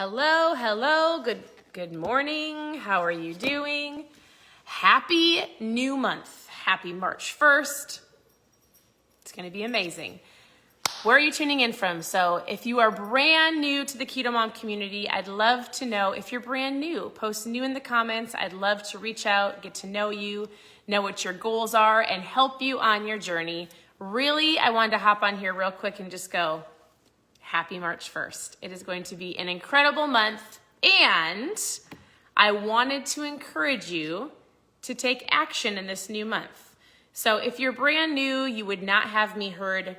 Hello. Good morning. How are you doing? Happy new month. Happy March 1st. It's going to be amazing. Where are you tuning in from? So if you are brand new to the Keto Mom community, I'd love to know if you're brand new. Post new in the comments. I'd love to reach out, get to know you, know what your goals are, and help you on your journey. Really, I wanted to hop on here real quick and just go, happy March 1st. It is going to be an incredible month, and I wanted to encourage you to take action in this new month. So if you're brand new, you would not have heard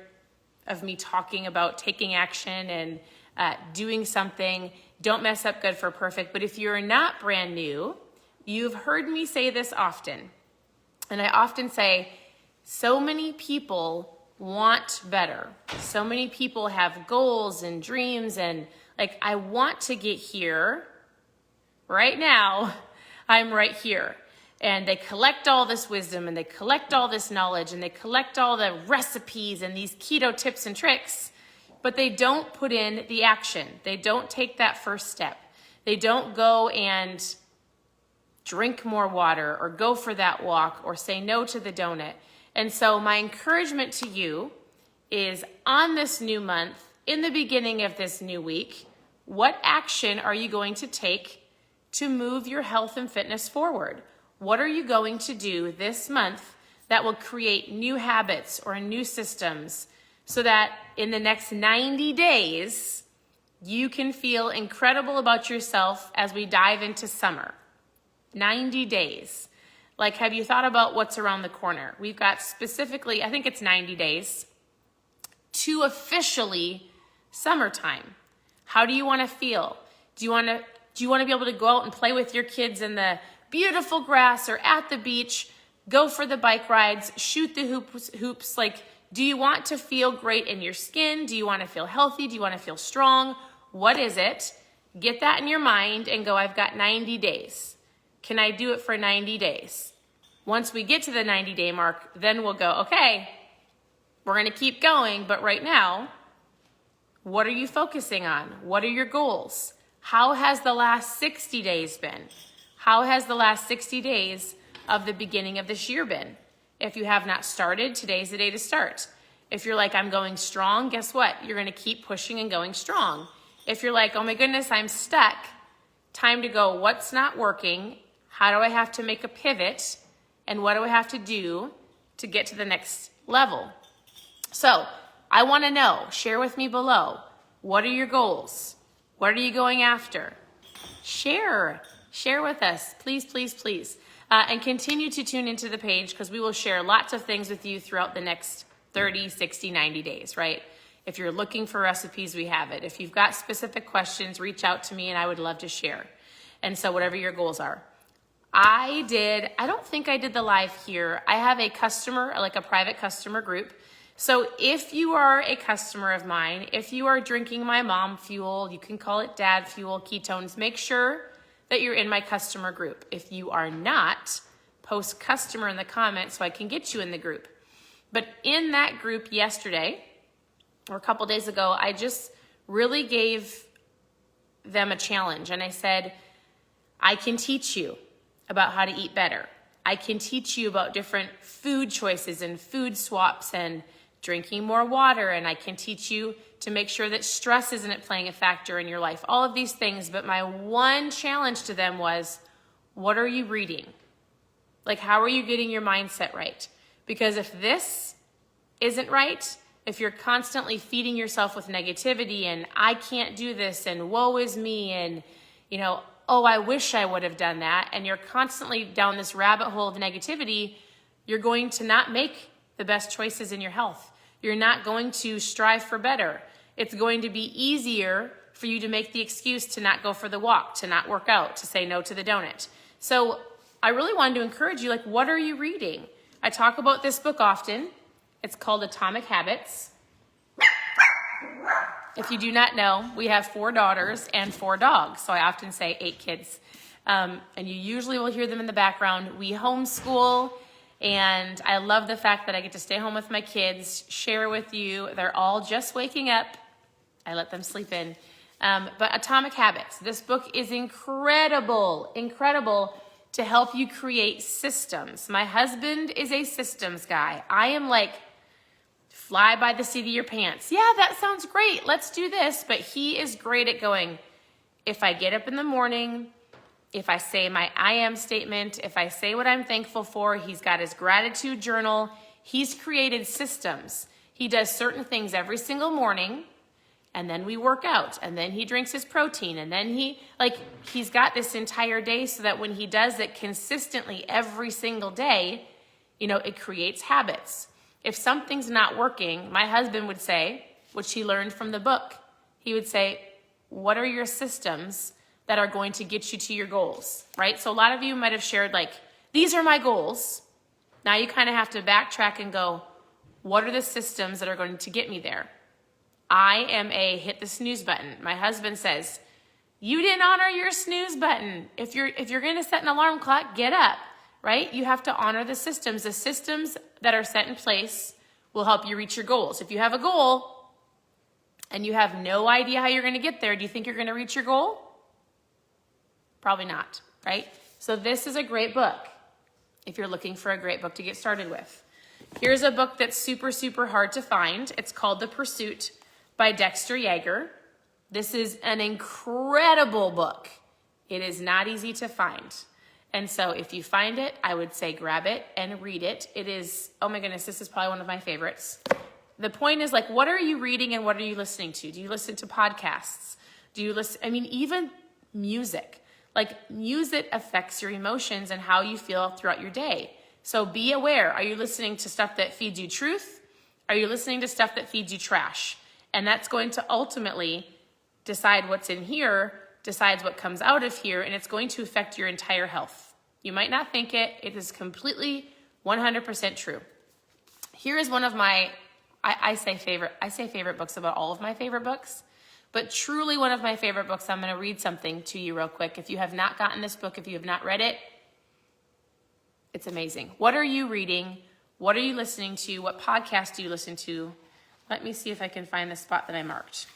of me talking about taking action and doing something. Don't mess up good for perfect. But if you're not brand new, you've heard me say this often. And I often say, so many people want better. So many people have goals and dreams and I want to get here right now. I'm right here. And they collect all this wisdom and they collect all this knowledge and they collect all the recipes and these keto tips and tricks, but they don't put in the action. They don't take that first step. They don't go and drink more water or go for that walk or say no to the donut. And so my encouragement to you is on this new month, in the beginning of this new week, what action are you going to take to move your health and fitness forward? What are you going to do this month that will create new habits or new systems so that in the next 90 days, you can feel incredible about yourself as we dive into summer? 90 days. Have you thought about what's around the corner? We've got specifically, I think it's 90 days to officially summertime. How do you want to feel? Do you want to be able to go out and play with your kids in the beautiful grass or at the beach, go for the bike rides, shoot the hoops? Do you want to feel great in your skin? Do you want to feel healthy? Do you want to feel strong? What is it? Get that in your mind and go, I've got 90 days. Can I do it for 90 days? Once we get to the 90-day mark, then we'll go, okay, we're going to keep going, but right now, what are you focusing on? What are your goals? How has the last 60 days been? How has the last 60 days of the beginning of this year been? If you have not started, today's the day to start. If you're like, I'm going strong, guess what? You're going to keep pushing and going strong. If you're like, oh my goodness, I'm stuck, time to go, what's not working? How do I have to make a pivot? And what do I have to do to get to the next level? So I want to know, share with me below, what are your goals? What are you going after? Share with us, please. And continue to tune into the page because we will share lots of things with you throughout the next 30, 60, 90 days, right? If you're looking for recipes, we have it. If you've got specific questions, reach out to me and I would love to share. And so whatever your goals are. I don't think I did the live here. I have a customer, a private customer group. So if you are a customer of mine, if you are drinking my mom fuel, you can call it dad fuel, ketones, make sure that you're in my customer group. If you are not, post customer in the comments so I can get you in the group. But in that group yesterday, or a couple days ago, I just really gave them a challenge. And I said, I can teach you about how to eat better. I can teach you about different food choices and food swaps and drinking more water. And I can teach you to make sure that stress isn't playing a factor in your life. All of these things. But my one challenge to them was, what are you reading? How are you getting your mindset right? Because if this isn't right, if you're constantly feeding yourself with negativity and I can't do this and woe is me and, oh, I wish I would have done that, and you're constantly down this rabbit hole of negativity, you're going to not make the best choices in your health. You're not going to strive for better. It's going to be easier for you to make the excuse to not go for the walk, to not work out, to say no to the donut. So I really wanted to encourage you, what are you reading? I talk about this book often. It's called Atomic Habits. If you do not know, we have 4 daughters and 4 dogs. So I often say 8 kids. And you usually will hear them in the background. We homeschool, and I love the fact that I get to stay home with my kids, share with you. They're all just waking up. I let them sleep in. But Atomic Habits, this book is incredible to help you create systems. My husband is a systems guy. I am like, fly by the seat of your pants. Yeah, that sounds great. Let's do this. But he is great at going, if I get up in the morning, if I say my I am statement, if I say what I'm thankful for, he's got his gratitude journal. He's created systems. He does certain things every single morning, and then we work out, and then he drinks his protein, and then he's got this entire day so that when he does it consistently every single day, it creates habits. If something's not working, my husband would say, which he learned from the book, he would say, what are your systems that are going to get you to your goals, right? So a lot of you might have shared these are my goals. Now you kind of have to backtrack and go, what are the systems that are going to get me there? I am a hit the snooze button. My husband says, you didn't honor your snooze button. If you're going to set an alarm clock, get up, right? You have to honor the systems. The systems that are set in place will help you reach your goals. If you have a goal and you have no idea how you're going to get there, do you think you're going to reach your goal? Probably not, right? So this is a great book if you're looking for a great book to get started with. Here's a book that's super, super hard to find. It's called The Pursuit by Dexter Yager. This is an incredible book. It is not easy to find. And so if you find it, I would say grab it and read it. It is, oh my goodness, this is probably one of my favorites. The point is what are you reading and what are you listening to? Do you listen to podcasts? Do you listen, even music. Music affects your emotions and how you feel throughout your day. So be aware. Are you listening to stuff that feeds you truth? Are you listening to stuff that feeds you trash? And that's going to ultimately decide what's in here, decides what comes out of here, and it's going to affect your entire health. You might not think it. It is completely 100% true. Here is one of my, I say favorite books about all of my favorite books, but truly one of my favorite books. I'm going to read something to you real quick. If you have not gotten this book, if you have not read it, it's amazing. What are you reading? What are you listening to? What podcast do you listen to? Let me see if I can find the spot that I marked.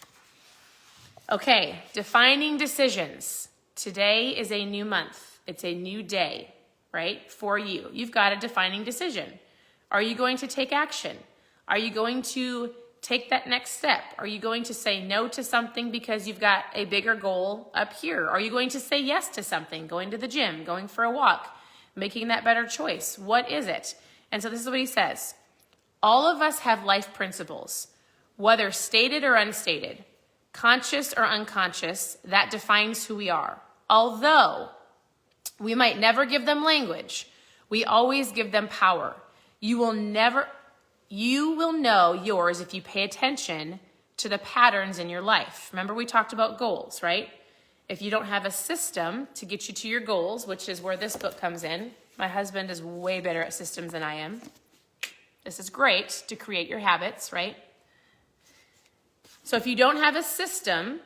Okay, defining decisions. Today is a new month. It's a new day, right, for you. You've got a defining decision. Are you going to take action? Are you going to take that next step? Are you going to say no to something because you've got a bigger goal up here? Are you going to say yes to something, going to the gym, going for a walk, making that better choice? What is it? And so this is what he says. All of us have life principles, whether stated or unstated, conscious or unconscious, that defines who we are. Although we might never give them language, we always give them power. You will know yours if you pay attention to the patterns in your life. Remember we talked about goals, right? If you don't have a system to get you to your goals, which is where this book comes in. My husband is way better at systems than I am. This is great to create your habits, right? So if you don't have a system,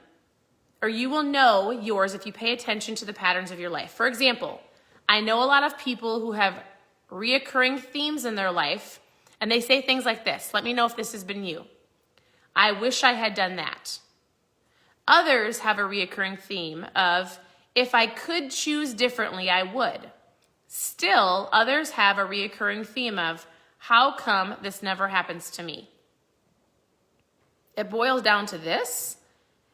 or you will know yours if you pay attention to the patterns of your life. For example, I know a lot of people who have reoccurring themes in their life, and they say things like this. Let me know if this has been you. I wish I had done that. Others have a reoccurring theme of, if I could choose differently, I would. Still, others have a reoccurring theme of, how come this never happens to me? It boils down to this.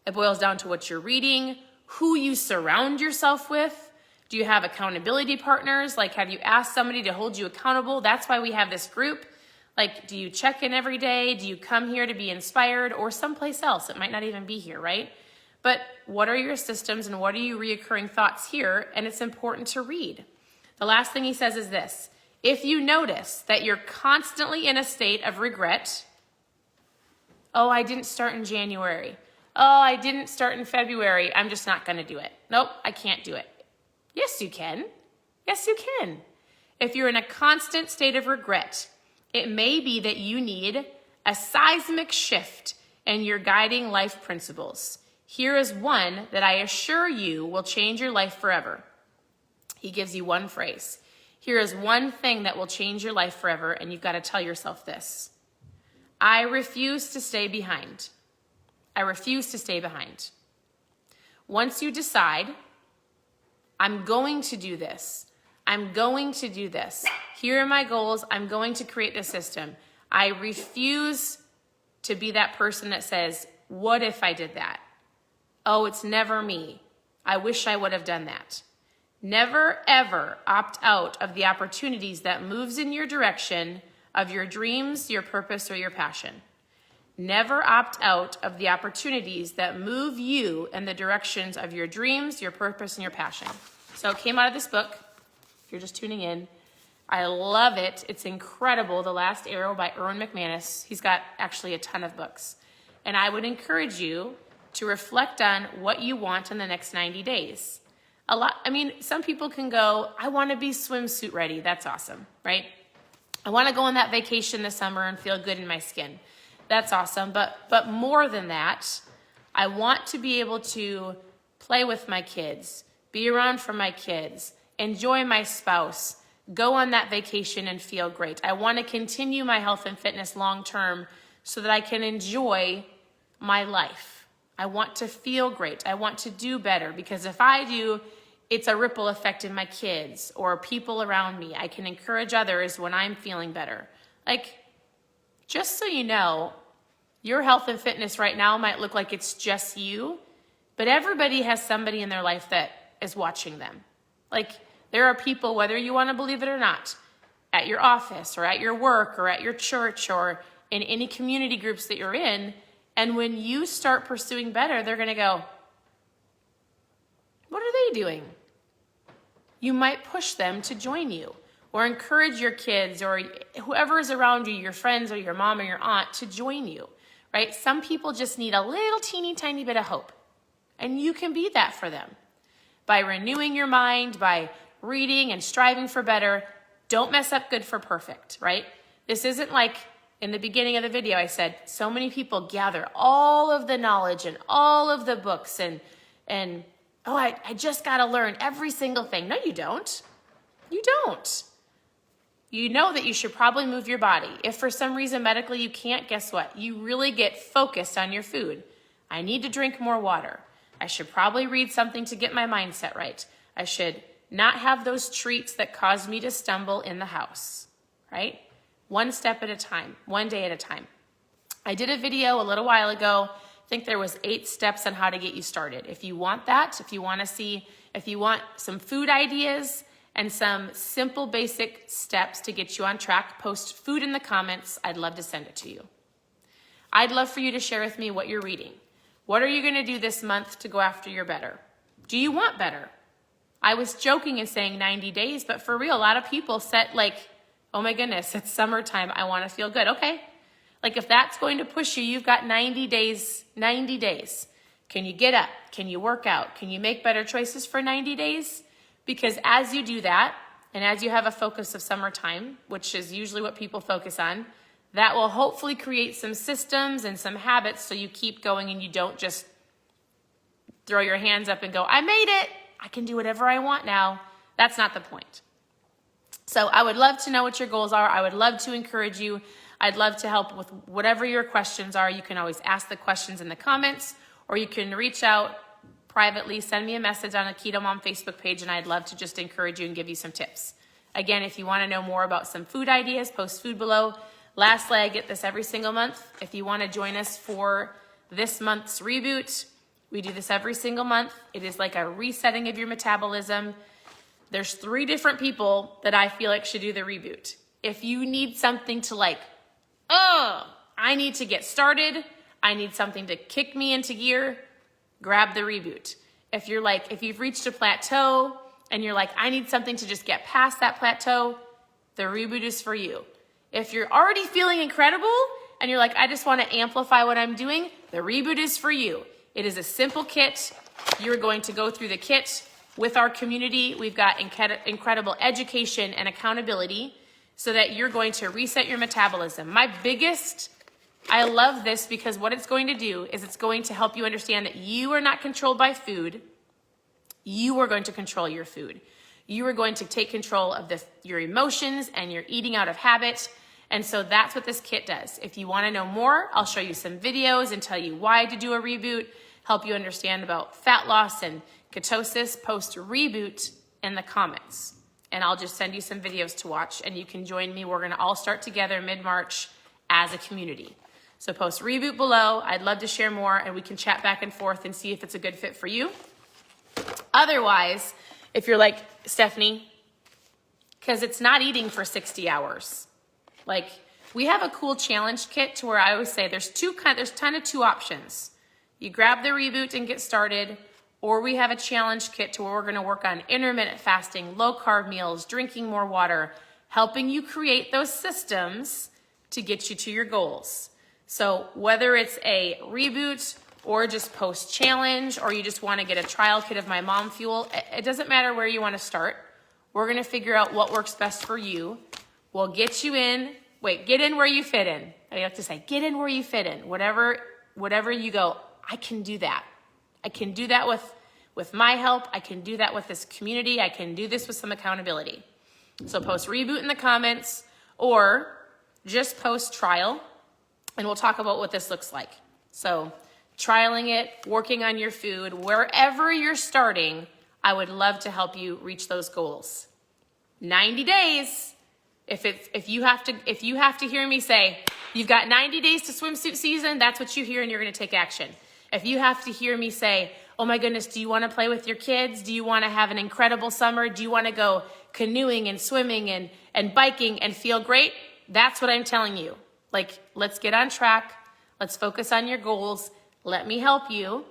It boils down to what you're reading, who you surround yourself with. Do you have accountability partners? Have you asked somebody to hold you accountable? That's why we have this group. Do you check in every day? Do you come here to be inspired, or someplace else? It might not even be here, right? But what are your systems and what are your reoccurring thoughts here? And it's important to read. The last thing he says is this. If you notice that you're constantly in a state of regret, oh, I didn't start in January. Oh, I didn't start in February. I'm just not going to do it. Nope, I can't do it. Yes, you can. Yes, you can. If you're in a constant state of regret, it may be that you need a seismic shift in your guiding life principles. Here is one that I assure you will change your life forever. He gives you one phrase. Here is one thing that will change your life forever, and you've got to tell yourself this. I refuse to stay behind. I refuse to stay behind. Once you decide, I'm going to do this. I'm going to do this. Here are my goals. I'm going to create this system. I refuse to be that person that says, what if I did that? Oh, it's never me. I wish I would have done that. Never, ever opt out of the opportunities that moves in your direction of your dreams, your purpose, or your passion. Never opt out of the opportunities that move you in the directions of your dreams, your purpose, and your passion. So it came out of this book, if you're just tuning in. I love it. It's incredible. The Last Arrow by Erwin McManus. He's got actually a ton of books. And I would encourage you to reflect on what you want in the next 90 days. Some people can go, I want to be swimsuit ready. That's awesome, right? I want to go on that vacation this summer and feel good in my skin. That's awesome. But more than that, I want to be able to play with my kids, be around for my kids, enjoy my spouse, go on that vacation and feel great. I want to continue my health and fitness long term so that I can enjoy my life. I want to feel great. I want to do better, because if I do, it's a ripple effect in my kids or people around me. I can encourage others when I'm feeling better. Just so you know, your health and fitness right now might look like it's just you, but everybody has somebody in their life that is watching them. There are people, whether you want to believe it or not, at your office or at your work or at your church or in any community groups that you're in. And when you start pursuing better, they're going to go, what are they doing? You might push them to join you or encourage your kids or whoever is around you, your friends or your mom or your aunt, to join you, right? Some people just need a little teeny tiny bit of hope, and you can be that for them by renewing your mind, by reading and striving for better. Don't mess up good for perfect, right? This isn't like in the beginning of the video, I said, so many people gather all of the knowledge and all of the books and I just got to learn every single thing. No, you don't. You don't. You know that you should probably move your body. If for some reason medically you can't, guess what? You really get focused on your food. I need to drink more water. I should probably read something to get my mindset right. I should not have those treats that cause me to stumble in the house, right? One step at a time, one day at a time. I did a video a little while ago. I think there was 8 steps on how to get you started. If you want that, if you want some food ideas and some simple basic steps to get you on track, post food in the comments. I'd love to send it to you. I'd love for you to share with me what you're reading. What are you going to do this month to go after your better? Do you want better? I was joking and saying 90 days, but for real, a lot of people set oh my goodness, it's summertime. I want to feel good. Okay. If that's going to push you, you've got 90 days. 90 days. Can you get up? Can you work out? Can you make better choices for 90 days? Because as you do that, and as you have a focus of summertime, which is usually what people focus on, that will hopefully create some systems and some habits so you keep going and you don't just throw your hands up and go, I made it. I can do whatever I want now. That's not the point. So I would love to know what your goals are. I would love to encourage you. I'd love to help with whatever your questions are. You can always ask the questions in the comments, or you can reach out privately, send me a message on the Keto Mom Facebook page, and I'd love to just encourage you and give you some tips. Again, if you want to know more about some food ideas, post food below. Lastly, I get this every single month. If you want to join us for this month's reboot, we do this every single month. It is like a resetting of your metabolism. There's 3 different people that I feel like should do the reboot. If you need something to I need to get started, I need something to kick me into gear, grab the reboot. If you've reached a plateau and you're like, I need something to just get past that plateau, the reboot is for you. If you're already feeling incredible and you're like, I just want to amplify what I'm doing, the reboot is for you. It is a simple kit. You're going to go through the kit with our community. We've got incredible education and accountability so that you're going to reset your metabolism. I love this because what it's going to do is it's going to help you understand that you are not controlled by food. You are going to control your food. You are going to take control of your emotions and your eating out of habit. And so that's what this kit does. If you want to know more, I'll show you some videos and tell you why to do a reboot. help you understand about fat loss and ketosis, post REBOOT in the comments. And I'll just send you some videos to watch, and you can join me. We're gonna all start together mid-March as a community. So post REBOOT below. I'd love to share more, and we can chat back and forth and see if it's a good fit for you. Otherwise, if you're like, Stephanie, because it's not eating for 60 hours. Like, we have a cool challenge kit to where I always say there's kind of two options. You grab the REBOOT and get started, or we have a challenge kit to where we're gonna work on intermittent fasting, low carb meals, drinking more water, helping you create those systems to get you to your goals. So whether it's a REBOOT or just post challenge, or you just wanna get a trial kit of my mom fuel, it doesn't matter where you wanna start. We're gonna figure out what works best for you. We'll get you in, get in where you fit in. I have to say, get in where you fit in. Whatever you go, I can do that. I can do that with my help. I can do that with this community. I can do this with some accountability. So post REBOOT in the comments, or just post trial, and we'll talk about what this looks like. So trialing it, working on your food, wherever you're starting, I would love to help you reach those goals. 90 days. If you have to hear me say, you've got 90 days to swimsuit season, that's what you hear, and you're gonna take action. If you have to hear me say, oh my goodness, do you wanna play with your kids? Do you wanna have an incredible summer? Do you wanna go canoeing and swimming and biking and feel great? That's what I'm telling you. Like, let's get on track. Let's focus on your goals. Let me help you,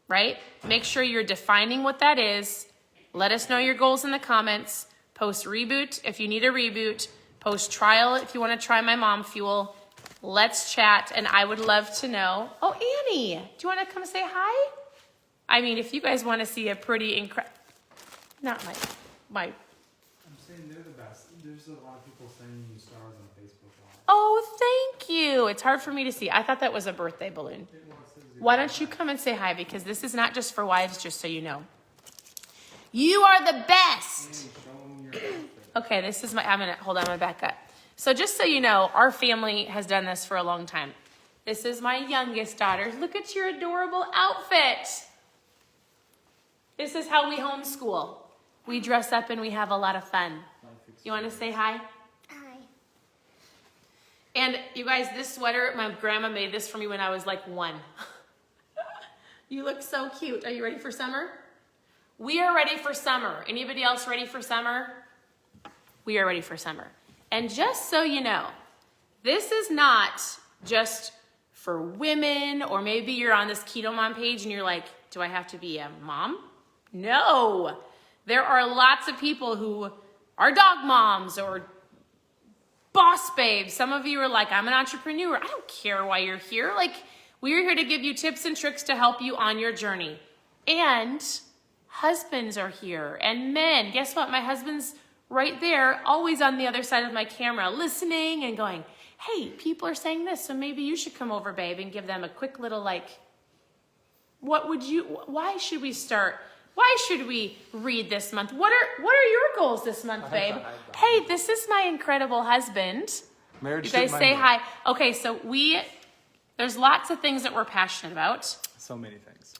right? Make sure you're defining what that is. Let us know your goals in the comments. Post REBOOT if you need a REBOOT. Post trial if you want to try my mom fuel. Let's chat, and I would love to know. Oh, Annie, do you want to come say hi? I mean, if you guys want to see a pretty not my. I'm saying they're the best. There's a lot of people sending you stars on Facebook Live. Oh, thank you. It's hard for me to see. I thought that was a birthday balloon. Why don't you come and say hi? Because this is not just for wives, just so you know. You are the best. Okay, this is hold on, I'm gonna back up. So just so you know, our family has done this for a long time. This is my youngest daughter. Look at your adorable outfit. This is how we homeschool. We dress up and we have a lot of fun. You wanna say hi? Hi. And you guys, this sweater, my grandma made this for me when I was like 1. You look so cute. Are you ready for summer? We are ready for summer. Anybody else ready for summer? We are ready for summer. And just so you know, this is not just for women, or maybe you're on this Keto Mom page and you're like, do I have to be a mom? No. There are lots of people who are dog moms or boss babes. Some of you are like, I'm an entrepreneur. I don't care why you're here. Like, we're here to give you tips and tricks to help you on your journey. And husbands are here, and men. Guess what? My husband's right there, always on the other side of my camera, listening and going, hey, people are saying this, so maybe you should come over, babe, and give them a quick little why should we start? Why should we read this month? What are your goals this month, babe? Hey, this is my incredible husband. Marriage you guys say hi. Okay, so there's lots of things that we're passionate about. So many things.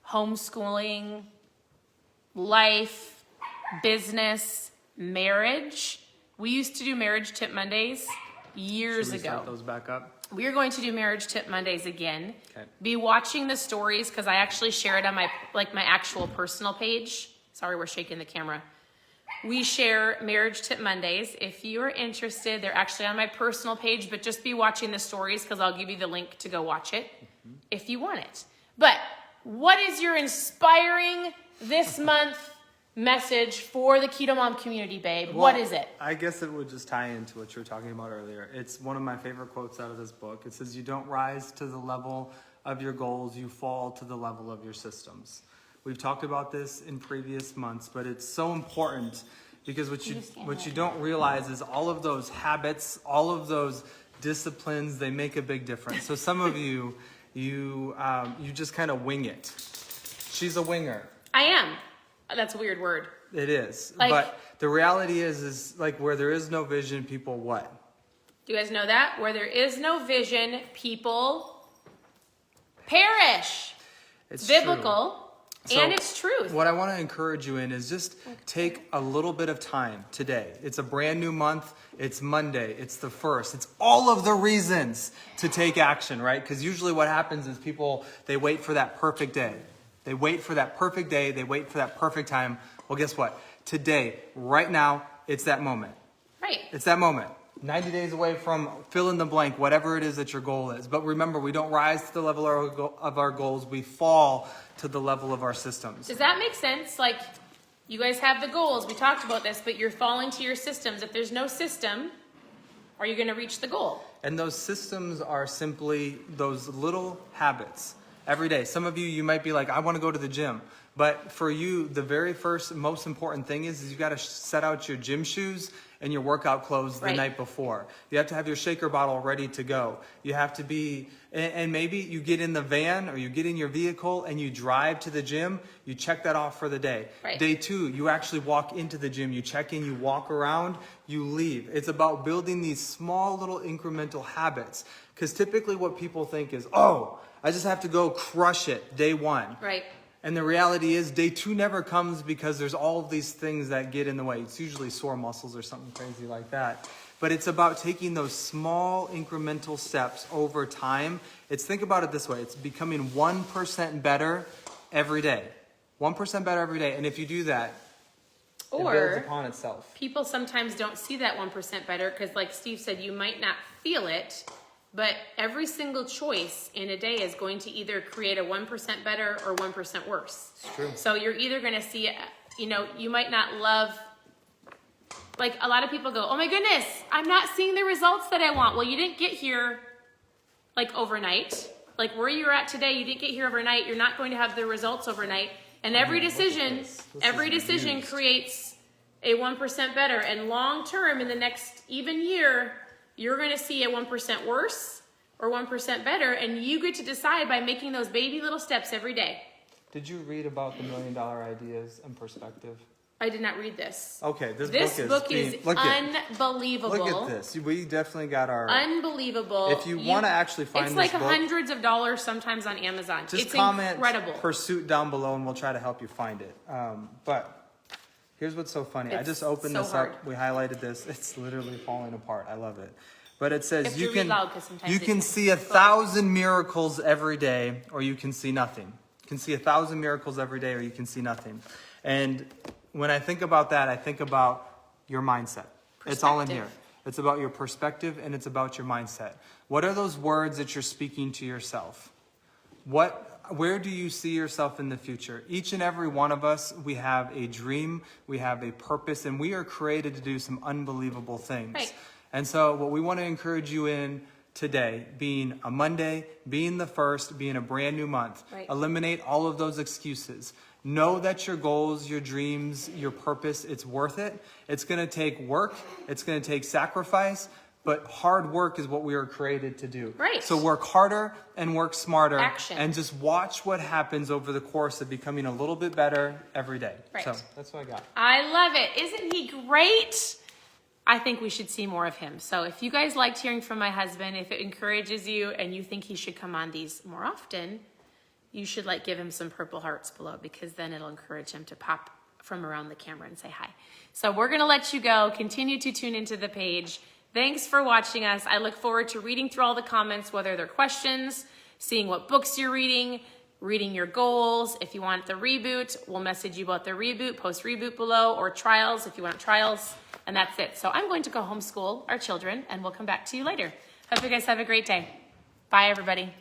Homeschooling, life, business, marriage. We used to do marriage tip Mondays years Should we ago. start those back up? We are going to do marriage tip Mondays again. Okay. Be watching the stories, because I actually share it on my actual personal page. Sorry, we're shaking the camera. We share marriage tip Mondays. If you are interested, they're actually on my personal page, but just be watching the stories, because I'll give you the link to go watch it if you want it. But what is your inspiring this month message for the Keto Mom community, babe? Well, what is it? I guess it would just tie into what you were talking about earlier. It's one of my favorite quotes out of this book. It says, you don't rise to the level of your goals, you fall to the level of your systems. We've talked about this in previous months, but it's so important because what you don't realize is all of those habits, all of those disciplines, they make a big difference. So some of you just kind of wing it. She's a winger. I am. That's a weird word. It is. But the reality is like where there is no vision, people what? Do you guys know that? Where there is no vision, people perish. It's biblical, true. and So, it's truth. What I want to encourage you in is just take a little bit of time today. It's a brand new month. It's Monday. It's the 1st. It's all of the reasons to take action, right? Because usually what happens is people, they wait for that perfect day. They wait for that perfect day. They wait for that perfect time. Well, guess what? Today, right now, it's that moment. Right. It's that moment. 90 days away from fill in the blank, whatever it is that your goal is. But remember, we don't rise to the level of our goals. We fall to the level of our systems. Does that make sense? Like, you guys have the goals. We talked about this, but you're falling to your systems. If there's no system, are you going to reach the goal? And those systems are simply those little habits every day. Some of you, you might be like, I want to go to the gym. But for you, the very first, most important thing is you got to set out your gym shoes and your workout clothes the night before. You have to have your shaker bottle ready to go. You have to be, and maybe you get in the van or you get in your vehicle and you drive to the gym. You check that off for the day. Right. Day 2, you actually walk into the gym. You check in, you walk around, you leave. It's about building these small little incremental habits. Because typically what people think is, oh, I just have to go crush it day 1. Right. And the reality is day 2 never comes because there's all of these things that get in the way. It's usually sore muscles or something crazy like that. But it's about taking those small incremental steps over time. Think about it this way. It's becoming 1% better every day. 1% better every day. And if you do that, it builds upon itself. People sometimes don't see that 1% better because, like Steve said, you might not feel it. But every single choice in a day is going to either create a 1% better or 1% worse. It's true. So you're either going to see, you might not love, like a lot of people go, oh my goodness, I'm not seeing the results that I want. Well, you didn't get here like overnight. Like where you're at today, you didn't get here overnight. You're not going to have the results overnight. And every decision creates a 1% better. And long term, in the next even year, you're going to see a 1% worse or 1% better, and you get to decide by making those baby little steps every day. Did you read about the $1 Million Ideas and Perspective? I did not read this. Okay, this book is unbelievable. Look at this. We definitely got our... Unbelievable. If you want to actually find this book... It's like hundreds of dollars sometimes on Amazon. Just comment incredible. Pursuit down below and we'll try to help you find it. But here's what's so funny. I just opened this up. We highlighted this. It's literally falling apart. I love it. But it says you can see 1,000 miracles every day or you can see nothing. You can see 1,000 miracles every day or you can see nothing. And when I think about that, I think about your mindset. It's all in here. It's about your perspective and it's about your mindset. What are those words that you're speaking to yourself? Where do you see yourself in the future? Each and every one of us, we have a dream, we have a purpose, and we are created to do some unbelievable things. Right. And so what we want to encourage you in today, being a Monday, being the 1st, being a brand new month, eliminate all of those excuses. Know that your goals, your dreams, your purpose, it's worth it. It's going to take work. It's going to take sacrifice. But hard work is what we are created to do. Right. So work harder and work smarter. Action. And just watch what happens over the course of becoming a little bit better every day. Right. So that's what I got. I love it. Isn't he great? I think we should see more of him. So if you guys liked hearing from my husband, if it encourages you and you think he should come on these more often, you should give him some purple hearts below because then it'll encourage him to pop from around the camera and say hi. So we're going to let you go. Continue to tune into the page. Thanks for watching us. I look forward to reading through all the comments, whether they're questions, seeing what books you're reading your goals. If you want the reboot, we'll message you about the reboot, post reboot below, or trials if you want trials. And that's it. So I'm going to go homeschool our children and we'll come back to you later. Hope you guys have a great day. Bye, everybody.